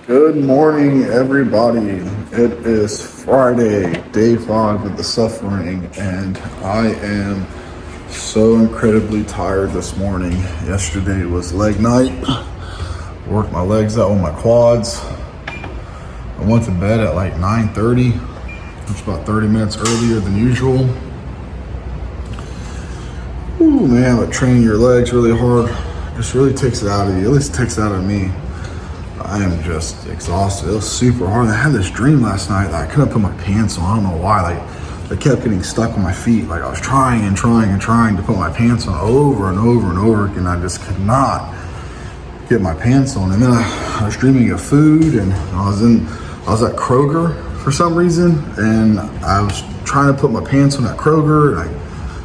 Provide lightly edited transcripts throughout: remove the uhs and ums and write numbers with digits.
Good morning, everybody. It is Friday, day 5 of the suffering, and I am so incredibly tired this morning. Yesterday was leg night. Worked my legs out with my quads. I went to bed at like 9:30, which is about 30 minutes earlier than usual. Ooh, man, but training your legs really hard just really takes it out of you. At least it takes it out of me. I am just exhausted. It was super hard. I had this dream last night that I couldn't put my pants on. I don't know why. Like, I kept getting stuck on my feet. Like, I was trying to put my pants on over and over and over again. I just could not get my pants on. And then I was dreaming of food, and I was at Kroger for some reason, and I was trying to put my pants on at Kroger, and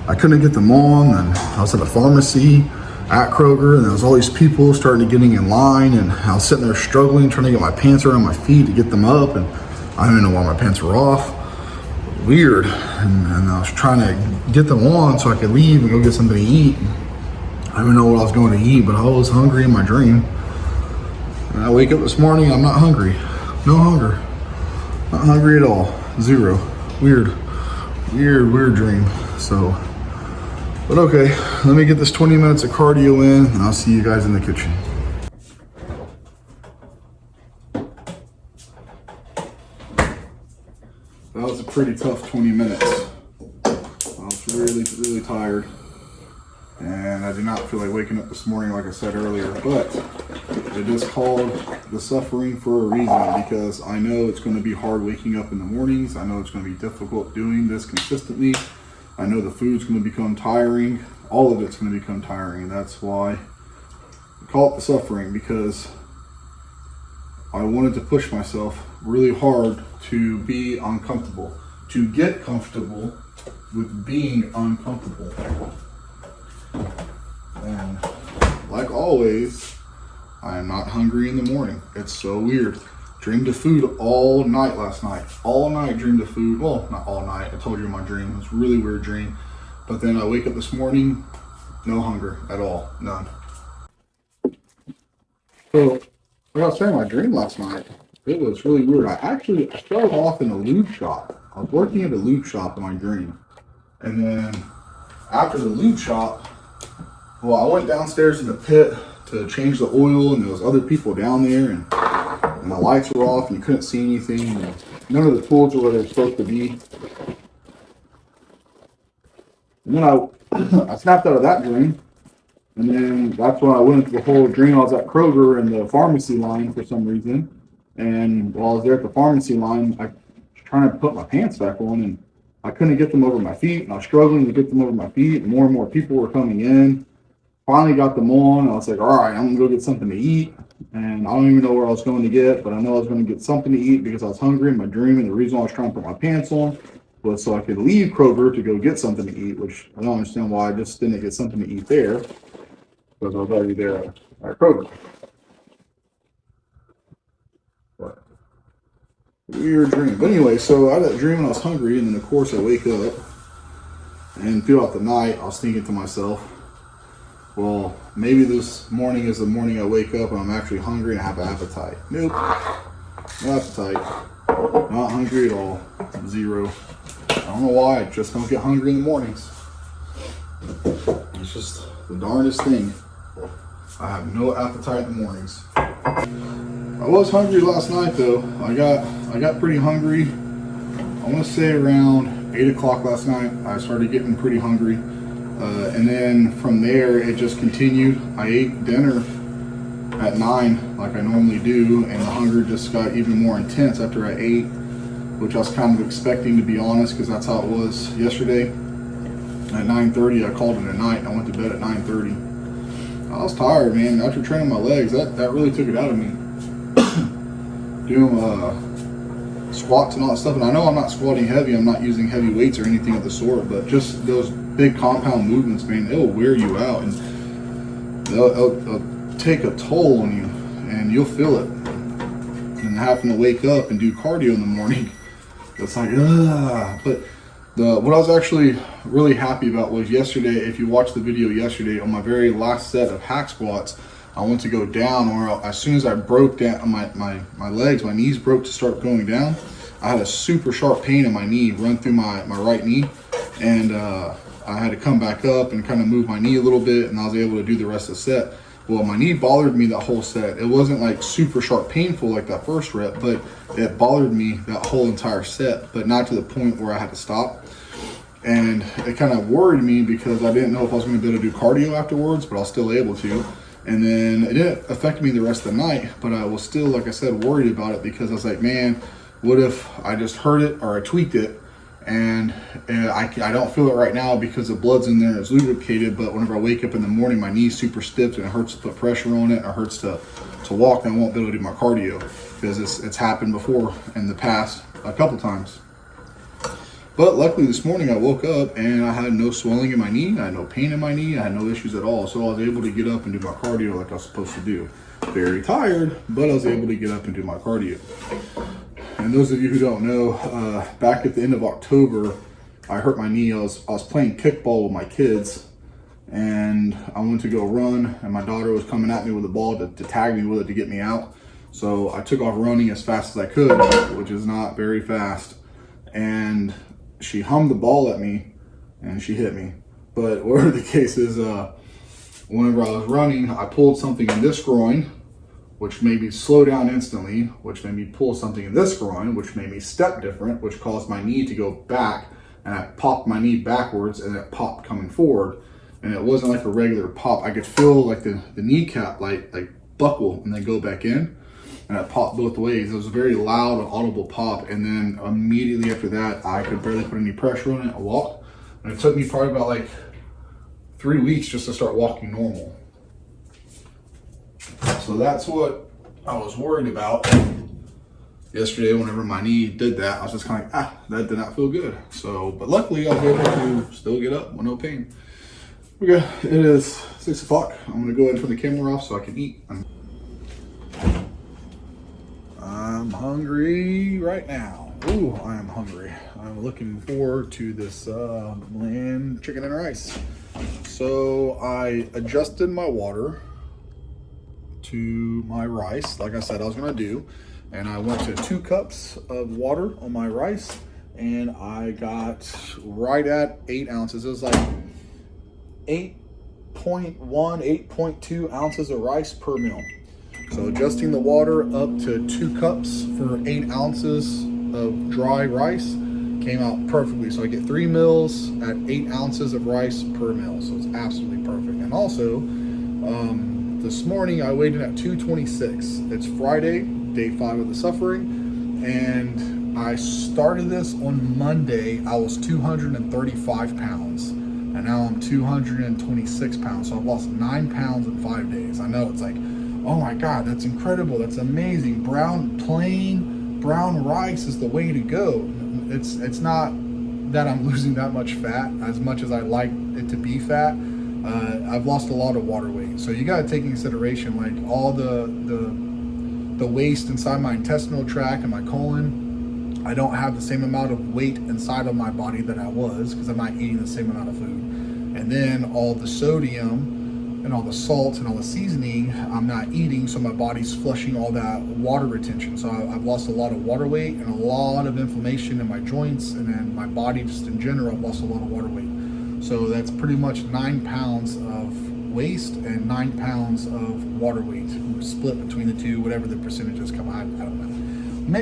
I couldn't get them on. And I was at a pharmacy at Kroger, and there was all these people starting to getting in line, and I was sitting there struggling, trying to get my pants around my feet to get them up, and I don't even know why my pants were off. Weird. And I was trying to get them on so I could leave and go get something to eat. I don't even know what I was going to eat, but I was hungry in my dream. And I wake up this morning, I'm not hungry. No hunger. Not hungry at all. Zero. Weird dream. So, but okay, let me get this 20 minutes of cardio in, and I'll see you guys in the kitchen. That was a pretty tough 20 minutes. I was really tired, and I did not feel like waking up this morning like I said earlier, but it is called the suffering for a reason, because I know it's going to be hard waking up in the mornings. I know it's going to be difficult doing this consistently. I know the food's going to become tiring. All of it's going to become tiring, and that's why I call it the suffering, because I wanted to push myself really hard to be uncomfortable, to get comfortable with being uncomfortable. And like always, I am not hungry in the morning. It's so weird. Dreamed of food all night last night. All night dreamed of food. Well, not all night. I told you my dream. It was a really weird dream. But then I wake up this morning, no hunger at all. None. So, like I was saying, my dream last night, it was really weird. I started off in a lube shop. I was working at a lube shop in my dream. And then after the lube shop, well, I went downstairs in the pit to change the oil, and there was other people down there, and the lights were off, and you couldn't see anything. And none of the tools were where they're supposed to be. And then I snapped out of that dream, and then that's when I went into the whole dream. I was at Kroger in the pharmacy line for some reason, and while I was there at the pharmacy line, I was trying to put my pants back on, and I couldn't get them over my feet, and I was struggling to get them over my feet, and more people were coming in. Finally got them on. I was like, all right, I'm gonna go get something to eat. And I don't even know where I was going to get, but I know I was going to get something to eat because I was hungry in my dream. And the reason why I was trying to put my pants on was so I could leave Kroger to go get something to eat, which I don't understand why I just didn't get something to eat there, because I was already there at Kroger. But weird dream. But anyway, so I had that dream when I was hungry, and then of course I wake up, and throughout the night I was thinking to myself, well, maybe this morning is the morning I wake up and I'm actually hungry and I have an appetite. Nope. No appetite. Not hungry at all. Zero. I don't know why. I just don't get hungry in the mornings. It's just the darndest thing. I have no appetite in the mornings. I was hungry last night though. I got pretty hungry. I want to say around 8 o'clock last night. I started getting pretty hungry. And then from there, it just continued. I ate dinner at 9 like I normally do, and the hunger just got even more intense after I ate, which I was kind of expecting, to be honest, because that's how it was yesterday. At 9:30, I called it a night. I went to bed at 9:30. I was tired, man. After training my legs, that really took it out of me. Doing squats and all that stuff, and I know I'm not squatting heavy. I'm not using heavy weights or anything of the sort, but just those big compound movements, man, it'll wear you out, and they'll take a toll on you, and you'll feel it. And having to wake up and do cardio in the morning, it's like, but what I was actually really happy about was yesterday, if you watched the video yesterday, on my very last set of hack squats, I went to go down, or as soon as I broke down my legs, my knees broke to start going down. I had a super sharp pain in my knee run through my right knee, and I had to come back up and kind of move my knee a little bit, and I was able to do the rest of the set. Well, my knee bothered me that whole set. It wasn't like super sharp painful like that first rep, but it bothered me that whole entire set, but not to the point where I had to stop. And it kind of worried me because I didn't know if I was going to be able to do cardio afterwards, but I was still able to. And then it didn't affect me the rest of the night, but I was still, like I said, worried about it because I was like, man, what if I just hurt it or I tweaked it? And I don't feel it right now because the blood's in there and it's lubricated, but whenever I wake up in the morning, my knee's super stiff and it hurts to put pressure on it, and it hurts to walk, and I won't be able to do my cardio because it's happened before in the past a couple times. But luckily this morning I woke up and I had no swelling in my knee, I had no pain in my knee, I had no issues at all. So I was able to get up and do my cardio like I was supposed to do. Very tired, but I was able to get up and do my cardio. And those of you who don't know, back at the end of October, I hurt my knee. I was playing kickball with my kids, and I went to go run, and my daughter was coming at me with the ball to tag me with it to get me out. So I took off running as fast as I could, which is not very fast. And she hummed the ball at me, and she hit me. But whatever the case is, whenever I was running, I pulled something in this groin, which made me slow down instantly, which made me pull something in this groin, which made me step different, which caused my knee to go back, and I popped my knee backwards, and it popped coming forward, and it wasn't like a regular pop. I could feel like the kneecap like buckle and then go back in, and it popped both ways. It was a very loud, audible pop, and then immediately after that, I could barely put any pressure on it. I walked, and it took me probably about like 3 weeks just to start walking normal. So that's what I was worried about yesterday. Whenever my knee did that, I was just kind of like, that did not feel good. So, but luckily I was able to still get up with no pain. Okay, it is 6 o'clock. I'm gonna go ahead and turn the camera off so I can eat. I'm hungry right now. Ooh, I am hungry. I'm looking forward to this bland chicken and rice. So I adjusted my water to my rice, like I said I was gonna do, and I went to 2 cups of water on my rice, and I got right at 8 ounces. It was like 8.1, 8.2 ounces of rice per meal. So adjusting the water up to 2 cups for 8 ounces of dry rice came out perfectly. So I get 3 meals at 8 ounces of rice per meal. So it's absolutely perfect. And also, this morning I weighed in at 226. It's Friday, day 5 of the suffering, and I started this on Monday. I was 235 pounds, and now I'm 226 pounds. So I've lost 9 pounds in 5 days. I know it's like, oh my God, that's incredible. That's amazing. Plain brown rice is the way to go. It's not that I'm losing that much fat as much as I like it to be fat. I've lost a lot of water weight. So you got to take into consideration like all the waste inside my intestinal tract and my colon. I don't have the same amount of weight inside of my body that I was because I'm not eating the same amount of food. And then all the sodium and all the salt and all the seasoning I'm not eating, so my body's flushing all that water retention. So I've lost a lot of water weight and a lot of inflammation in my joints, and then my body just in general, I've lost a lot of water weight. So that's pretty much 9 pounds of waste and 9 pounds of water weight split between the two, whatever the percentages come out. I don't know.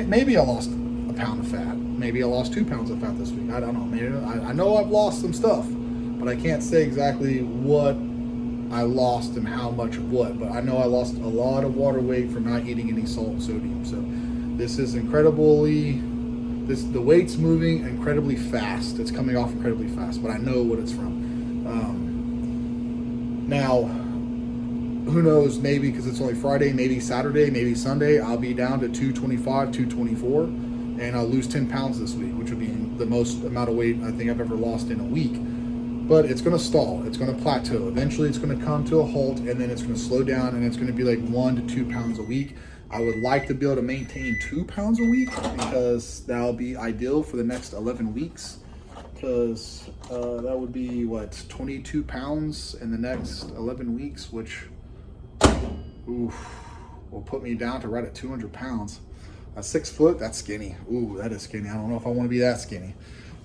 Maybe I lost a pound of fat. Maybe I lost 2 pounds of fat this week. I don't know. Maybe I know I've lost some stuff, but I can't say exactly what I lost and how much of what. But I know I lost a lot of water weight from not eating any salt and sodium. So this is the weight's moving incredibly fast. It's coming off incredibly fast, but I know what it's from. Now, who knows, maybe because it's only Friday, maybe Saturday, maybe Sunday, I'll be down to 225, 224, and I'll lose 10 pounds this week, which would be the most amount of weight I think I've ever lost in a week. But it's going to stall. It's going to plateau. Eventually, it's going to come to a halt, and then it's going to slow down, and it's going to be like 1 to 2 pounds a week. I would like to be able to maintain 2 pounds a week because that'll be ideal for the next 11 weeks. Because that would be, 22 pounds in the next 11 weeks, which Oof. Will put me down to right at 200 pounds. At 6 foot, that's skinny. Ooh, that is skinny. I don't know if I want to be that skinny.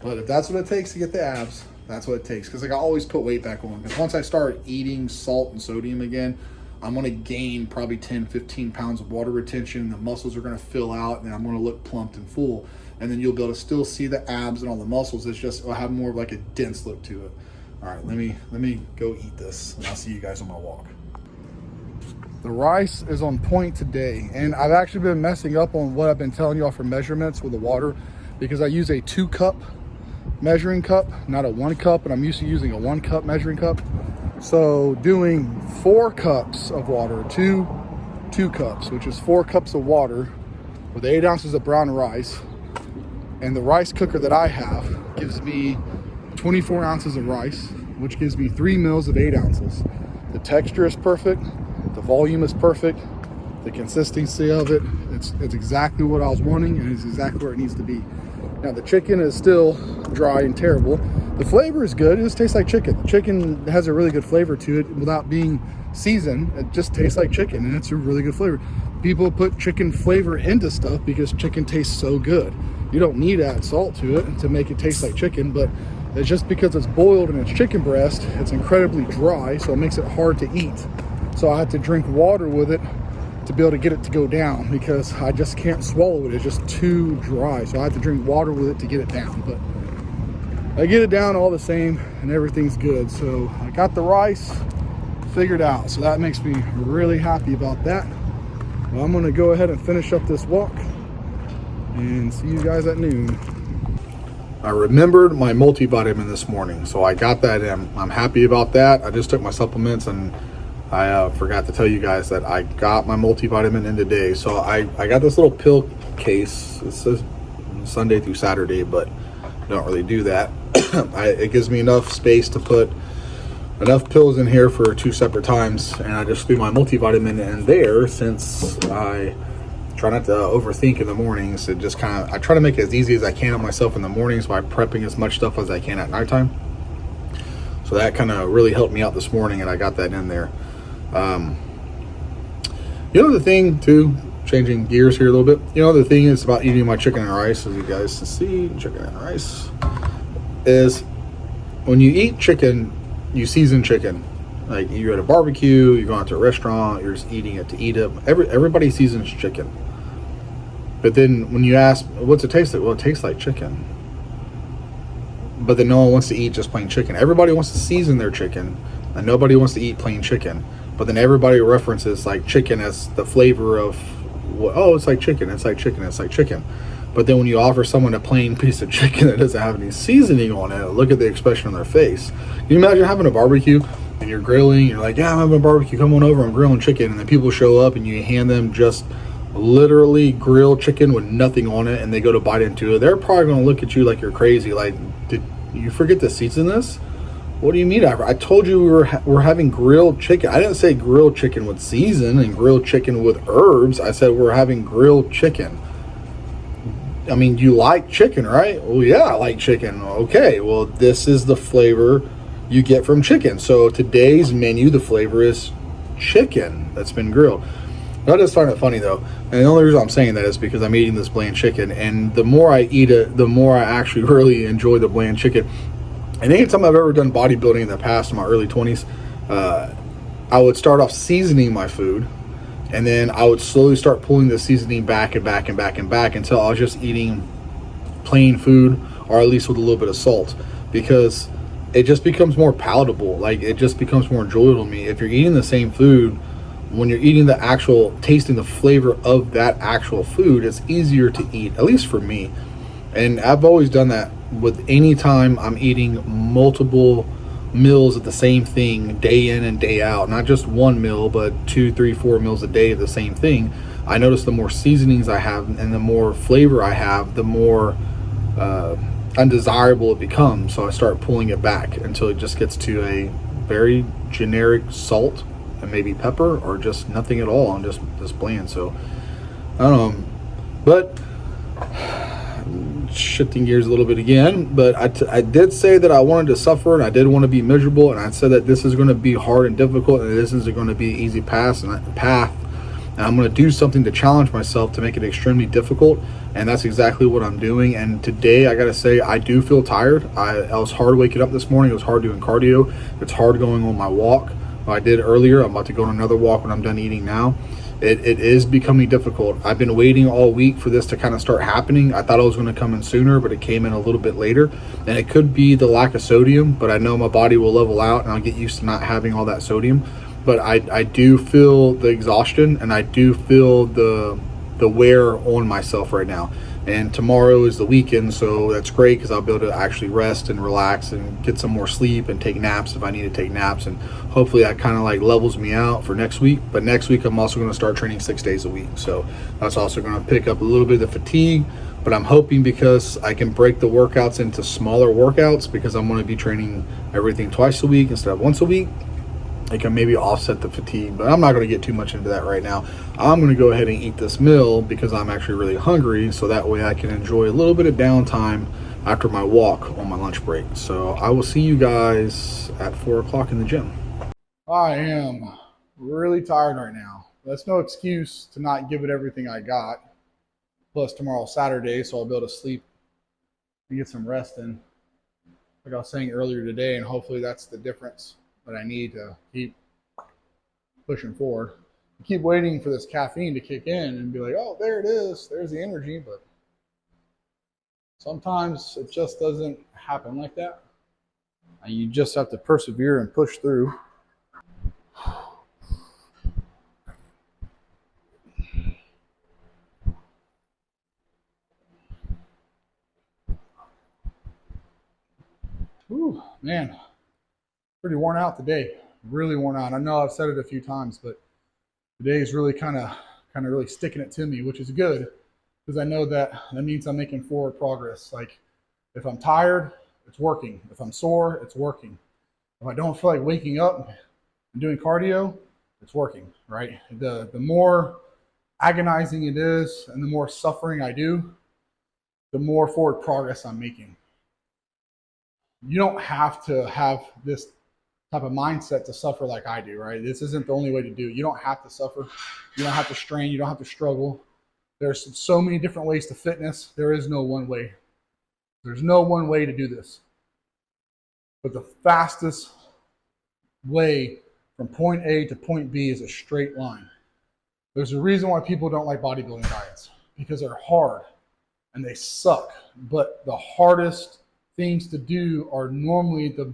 But if that's what it takes to get the abs, that's what it takes. Because like I always put weight back on. Because once I start eating salt and sodium again, I'm going to gain probably 10, 15 pounds of water retention. The muscles are going to fill out and I'm going to look plumped and full. And then you'll be able to still see the abs and all the muscles. It's just, it'll have more of like a dense look to it. All right, let me go eat this and I'll see you guys on my walk. The rice is on point today, and I've actually been messing up on what I've been telling y'all for measurements with the water, because I use a 2-cup measuring cup, not a 1 cup, and I'm used to using a 1 cup measuring cup. So doing 4 cups of water, two cups, which is 4 cups of water with 8 ounces of brown rice, and the rice cooker that I have gives me 24 ounces of rice, which gives me 3 meals of 8 ounces. The texture is perfect. The volume is perfect. The consistency of it, it's exactly what I was wanting, and it's exactly where it needs to be. Now the chicken is still dry and terrible. The flavor is good. It just tastes like chicken. The chicken has a really good flavor to it without being seasoned. It just tastes like chicken, and it's a really good flavor. People put chicken flavor into stuff because chicken tastes so good. You don't need to add salt to it to make it taste like chicken, but it's just because it's boiled and it's chicken breast, it's incredibly dry, so it makes it hard to eat. So I had to drink water with it to be able to get it to go down, because I just can't swallow it. It's just too dry. So I had to drink water with it to get it down. But I get it down all the same and everything's good. So I got the rice figured out. So that makes me really happy about that. Well, I'm going to go ahead and finish up this walk and see you guys at noon. I remembered my multivitamin this morning, so I got that in. I'm happy about that. I just took my supplements, and I forgot to tell you guys that I got my multivitamin in today. So I got this little pill case. It says Sunday through Saturday, but I don't really do that. It gives me enough space to put enough pills in here for 2 separate times, and I just threw my multivitamin in there since I try not to overthink in the mornings. It just kind of, I try to make it as easy as I can on myself in the mornings by prepping as much stuff as I can at nighttime. So that kind of really helped me out this morning, and I got that in there. You know the thing too, changing gears here a little bit, you know the thing is about eating my chicken and rice, as you guys can see, chicken and rice, is when you eat chicken, you season chicken. Like you're at a barbecue, you're going to a restaurant, you're just eating it to eat it. Everybody seasons chicken. But then when you ask, what's it taste like? Well, it tastes like chicken. But then no one wants to eat just plain chicken. Everybody wants to season their chicken, and nobody wants to eat plain chicken. But then everybody references like chicken as the flavor of, oh, it's like chicken, it's like chicken, it's like chicken. But then when you offer someone a plain piece of chicken that doesn't have any seasoning on it, look at the expression on their face. Can you imagine having a barbecue and you're grilling, you're like, yeah, I'm having a barbecue, come on over, I'm grilling chicken. And then people show up and you hand them just literally grilled chicken with nothing on it, and they go to bite into it. They're probably going to look at you like you're crazy. Like, did you forget to season this? What do you mean? I told you we're having grilled chicken. I didn't say grilled chicken with season and grilled chicken with herbs. I said we're having grilled chicken. I mean, you like chicken, right? Well, yeah, I like chicken. Okay, well, this is the flavor you get from chicken. So today's menu, the flavor is chicken that's been grilled. I just find it funny though, and the only reason I'm saying that is because I'm eating this bland chicken, and the more I eat it, the more I actually really enjoy the bland chicken. And anytime I've ever done bodybuilding in the past, in my early 20s, I would start off seasoning my food, and then I would slowly start pulling the seasoning back and back and back and back until I was just eating plain food, or at least with a little bit of salt, because it just becomes more palatable. Like, it just becomes more enjoyable to me. If you're eating the same food, when you're eating the actual, tasting the flavor of that actual food, it's easier to eat, at least for me. And I've always done that with any time I'm eating multiple meals of the same thing day in and day out. Not just one meal, but 2, 3, 4 meals a day of the same thing. I notice the more seasonings I have and the more flavor I have, the more undesirable it becomes. So I start pulling it back until it just gets to a very generic salt and maybe pepper, or just nothing at all, and just bland. So I don't know, but shifting gears a little bit again, but I did say that I wanted to suffer and I did want to be miserable, and I said that this is going to be hard and difficult, and this isn't going to be an easy path, and I'm going to do something to challenge myself to make it extremely difficult, and that's exactly what I'm doing. And today, I got to say, I do feel tired. I was hard waking up this morning. It was hard doing cardio. It's hard going on my walk. I did earlier. I'm about to go on another walk when I'm done eating now. It is becoming difficult. I've been waiting all week for this to kind of start happening. I thought it was going to come in sooner, but it came in a little bit later. And it could be the lack of sodium, but I know my body will level out and I'll get used to not having all that sodium. But I do feel the exhaustion, and I do feel the wear on myself right now. And tomorrow is the weekend, so that's great because I'll be able to actually rest and relax and get some more sleep and take naps if I need to take naps. And hopefully that kind of like levels me out for next week. But next week I'm also going to start training 6 days a week, so that's also going to pick up a little bit of the fatigue. But I'm hoping, because I can break the workouts into smaller workouts, because I'm going to be training everything twice a week instead of once a week, I can maybe offset the fatigue. But I'm not going to get too much into that right now. I'm going to go ahead and eat this meal because I'm actually really hungry, so that way I can enjoy a little bit of downtime after my walk on my lunch break. So I will see you guys at 4 o'clock in the gym. I am really tired right now. That's no excuse to not give it everything I got. Plus tomorrow's Saturday, so I'll be able to sleep and get some rest in, like I was saying earlier today, and hopefully that's the difference that I need to keep pushing forward. I keep waiting for this caffeine to kick in and be like, oh, there it is. There's the energy. But sometimes it just doesn't happen like that. And you just have to persevere and push through. Whew, man. Pretty worn out today. Really worn out. I know I've said it a few times, but today is really kind of really sticking it to me, which is good, because I know that means I'm making forward progress. Like, if I'm tired, it's working. If I'm sore, it's working. If I don't feel like waking up and doing cardio, it's working, right? The more agonizing it is and the more suffering I do, the more forward progress I'm making. You don't have to have this type of mindset to suffer like I do, right? This isn't the only way to do it. You don't have to suffer. You don't have to strain. You don't have to struggle. There's so many different ways to fitness. There is no one way. There's no one way to do this. But the fastest way from point A to point B is a straight line. There's a reason why people don't like bodybuilding diets, because they're hard and they suck. But the hardest things to do are normally the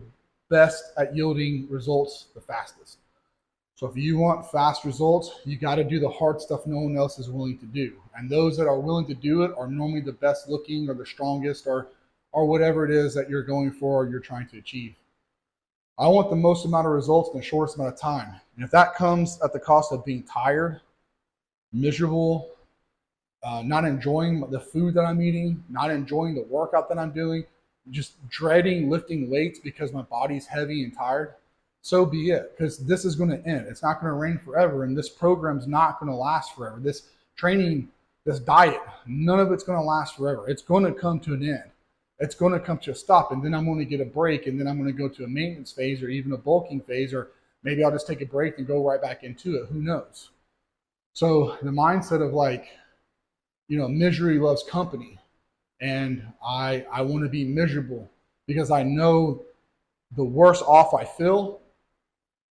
best at yielding results the fastest. So if you want fast results, you got to do the hard stuff no one else is willing to do. And those that are willing to do it are normally the best looking or the strongest or whatever it is that you're going for or you're trying to achieve. I want the most amount of results in the shortest amount of time. And if that comes at the cost of being tired, miserable, not enjoying the food that I'm eating, not enjoying the workout that I'm doing, just dreading lifting weights because my body's heavy and tired, so be it, because this is going to end. It's not going to reign forever, and this program's not going to last forever. This training, this diet, none of it's going to last forever. It's going to come to an end. It's going to come to a stop, and then I'm going to get a break, and then I'm going to go to a maintenance phase or even a bulking phase, or maybe I'll just take a break and go right back into it. Who knows? So the mindset of like, misery loves company. And I want to be miserable because I know the worse off I feel,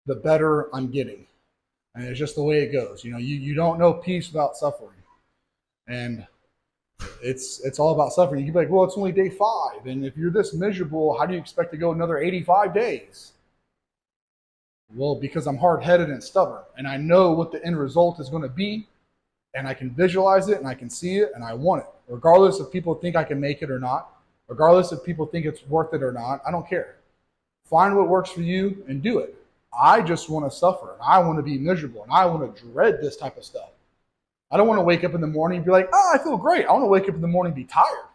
the better I'm getting. And it's just the way it goes. You don't know peace without suffering. And it's all about suffering. You can be like, well, it's only day 5. And if you're this miserable, how do you expect to go another 85 days? Well, because I'm hard-headed and stubborn. And I know what the end result is going to be. And I can visualize it and I can see it and I want it. Regardless if people think I can make it or not, regardless if people think it's worth it or not, I don't care. Find what works for you and do it. I just want to suffer and I want to be miserable and I want to dread this type of stuff. I don't want to wake up in the morning and be like, I feel great. I want to wake up in the morning and be tired.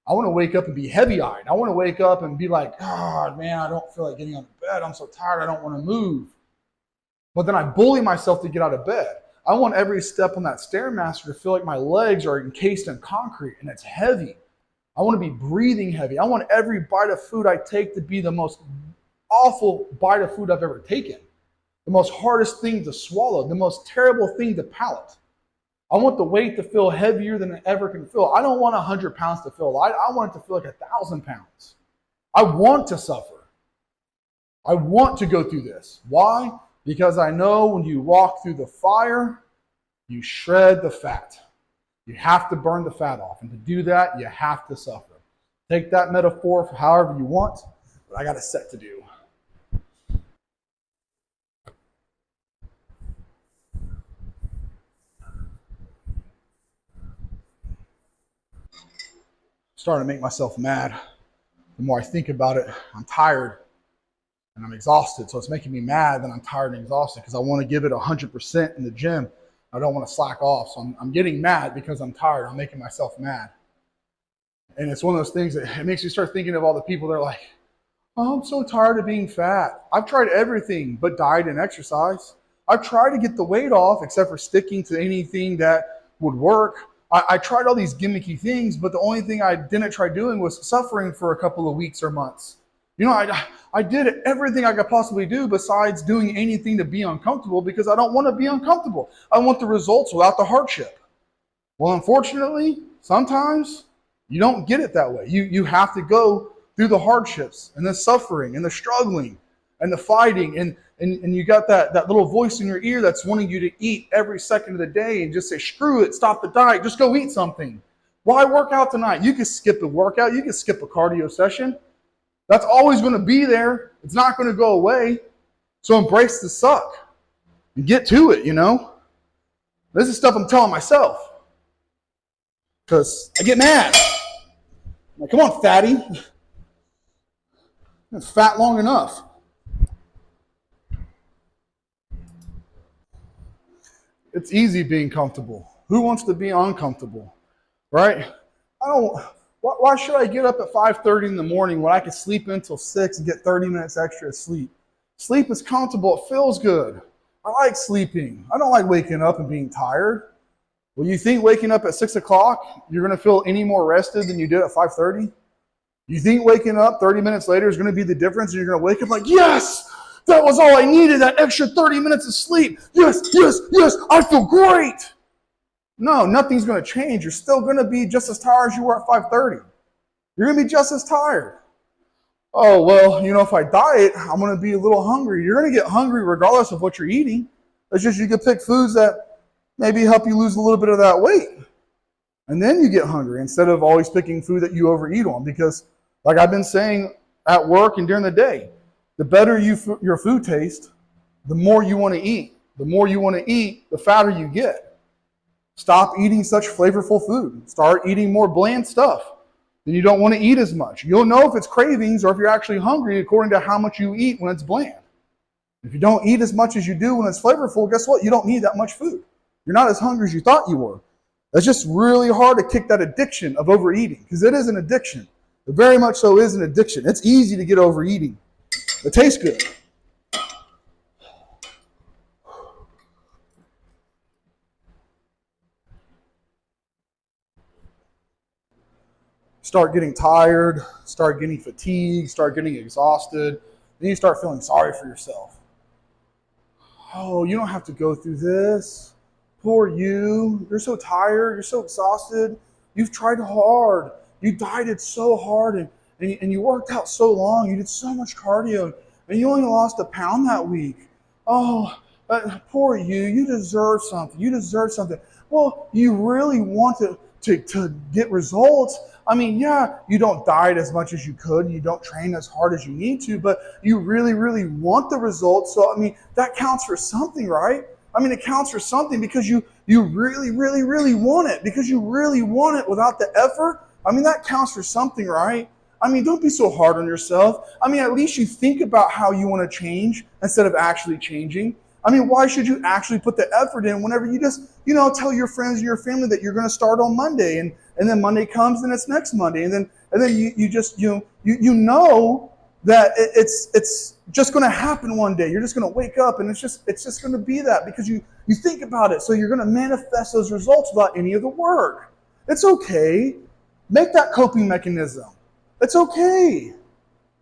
I want to wake up and be heavy-eyed. I want to wake up and be like, God, man, I don't feel like getting out of bed. I'm so tired. I don't want to move. But then I bully myself to get out of bed. I want every step on that Stairmaster to feel like my legs are encased in concrete and it's heavy. I want to be breathing heavy. I want every bite of food I take to be the most awful bite of food I've ever taken. The most hardest thing to swallow, the most terrible thing to palate. I want the weight to feel heavier than it ever can feel. I don't want 100 pounds to feel light. I want it to feel like 1,000 pounds. I want to suffer. I want to go through this. Why? Because I know when you walk through the fire, you shred the fat. You have to burn the fat off. And to do that, you have to suffer. Take that metaphor for however you want, but I got a set to do. Starting to make myself mad. The more I think about it, I'm tired and I'm exhausted. So it's making me mad that I'm tired and exhausted because I want to give it 100% in the gym. I don't want to slack off. So I'm getting mad because I'm tired. I'm making myself mad. And it's one of those things that it makes you start thinking of all the people that are like, oh, I'm so tired of being fat. I've tried everything but diet and exercise. I've tried to get the weight off except for sticking to anything that would work. I tried all these gimmicky things, but the only thing I didn't try doing was suffering for a couple of weeks or months. You know, I did everything I could possibly do besides doing anything to be uncomfortable because I don't want to be uncomfortable. I want the results without the hardship. Well, unfortunately, sometimes you don't get it that way. You have to go through the hardships and the suffering and the struggling and the fighting and you got that little voice in your ear that's wanting you to eat every second of the day and just say, screw it, stop the diet, just go eat something. Why work out tonight? You can skip a workout, you can skip a cardio session. That's always going to be there. It's not going to go away. So embrace the suck and get to it, you know. This is stuff I'm telling myself because I get mad. I'm like, come on, fatty. I've been fat long enough. It's easy being comfortable. Who wants to be uncomfortable, right? Why should I get up at 5:30 in the morning when I can sleep until 6 and get 30 minutes extra of sleep? Sleep is comfortable. It feels good. I like sleeping. I don't like waking up and being tired. Well, you think waking up at 6 o'clock, you're going to feel any more rested than you did at 5:30? You think waking up 30 minutes later is going to be the difference and you're going to wake up like, yes, that was all I needed, that extra 30 minutes of sleep. Yes, yes, yes, I feel great. No, nothing's going to change. You're still going to be just as tired as you were at 5:30. You're going to be just as tired. Oh, well, you know, if I diet, I'm going to be a little hungry. You're going to get hungry regardless of what you're eating. It's just you can pick foods that maybe help you lose a little bit of that weight. And then you get hungry instead of always picking food that you overeat on. Because like I've been saying at work and during the day, the better your food tastes, the more you want to eat. The more you want to eat, the fatter you get. Stop eating such flavorful food. Start eating more bland stuff. Then you don't want to eat as much. You'll know if it's cravings or if you're actually hungry according to how much you eat when it's bland. If you don't eat as much as you do when it's flavorful, guess what? You don't need that much food. You're not as hungry as you thought you were. It's just really hard to kick that addiction of overeating because it is an addiction. It very much so is an addiction. It's easy to get overeating. It tastes good. Start getting tired, start getting fatigued, start getting exhausted. Then you start feeling sorry for yourself. Oh, you don't have to go through this. Poor you. You're so tired. You're so exhausted. You've tried hard. You dieted so hard and you worked out so long. You did so much cardio and you only lost a pound that week. Oh, poor you. You deserve something. You deserve something. Well, you really want to get results. I mean, yeah, you don't diet as much as you could and you don't train as hard as you need to, but you really, really want the results. So, I mean, that counts for something, right? I mean, it counts for something because you really, really, really want it. Because you really want it without the effort. I mean, that counts for something, right? I mean, don't be so hard on yourself. I mean, at least you think about how you want to change instead of actually changing. I mean, why should you actually put the effort in whenever you just, tell your friends and your family that you're going to start on Monday and then Monday comes and it's next Monday and then you just, you know that it's just going to happen one day. You're just going to wake up and it's just going to be that because you think about it. So you're going to manifest those results without any of the work. It's okay. Make that coping mechanism. It's okay.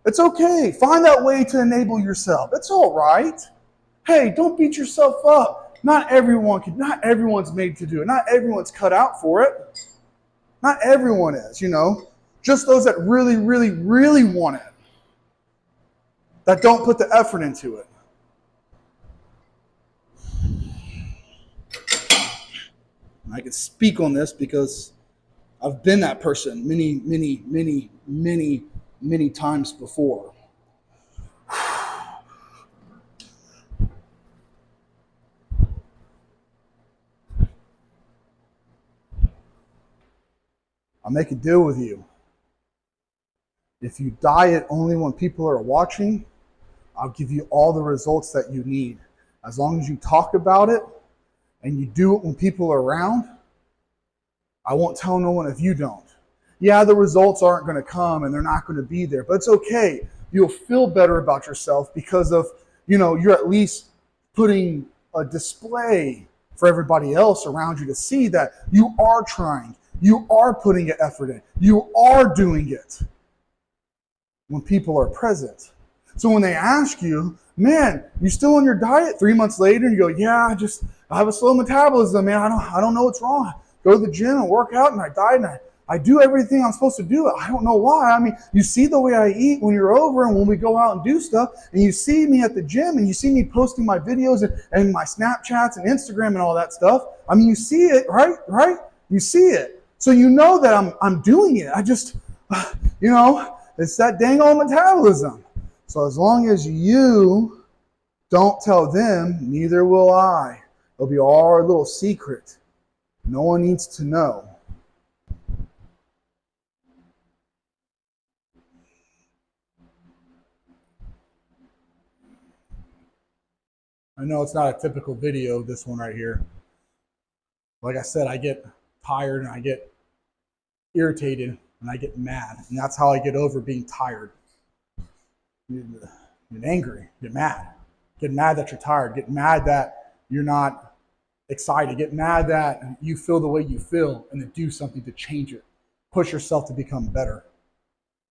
It's okay. Find that way to enable yourself. It's all right. Hey, don't beat yourself up. Not everyone's made to do it. Not everyone's cut out for it. Not everyone is, Just those that really, really, really want it. That don't put the effort into it. I can speak on this because I've been that person many, many, many, many, many times before. I'll make a deal with you. If you diet only when people are watching, I'll give you all the results that you need. As long as you talk about it and you do it when people are around, I won't tell no one if you don't. Yeah, the results aren't going to come and they're not going to be there, but it's okay. You'll feel better about yourself because of, you're at least putting a display for everybody else around you to see that you are trying. You are putting an effort in. You are doing it when people are present. So when they ask you, man, you still on your diet 3 months later? And you go, yeah, I have a slow metabolism, man. I don't know what's wrong. Go to the gym and work out and I diet and I do everything I'm supposed to do. I don't know why. I mean, you see the way I eat when you're over and when we go out and do stuff, and you see me at the gym and you see me posting my videos and my Snapchats and Instagram and all that stuff. I mean, you see it, right? You see it. So you know that I'm doing it. I just, it's that dang old metabolism. So as long as you don't tell them, neither will I. It'll be our little secret. No one needs to know. I know it's not a typical video, this one right here. Like I said, I get tired and I get irritated and I get mad. And that's how I get over being tired. You get angry, get mad. Get mad that you're tired. Get mad that you're not excited. Get mad that you feel the way you feel and then do something to change it. Push yourself to become better.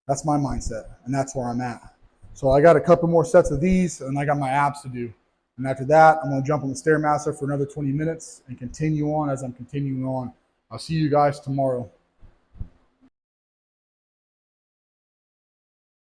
That's my mindset and that's where I'm at. So I got a couple more sets of these and I got my abs to do. And after that, I'm going to jump on the Stairmaster for another 20 minutes and continue on as I'm continuing on. I'll see you guys tomorrow.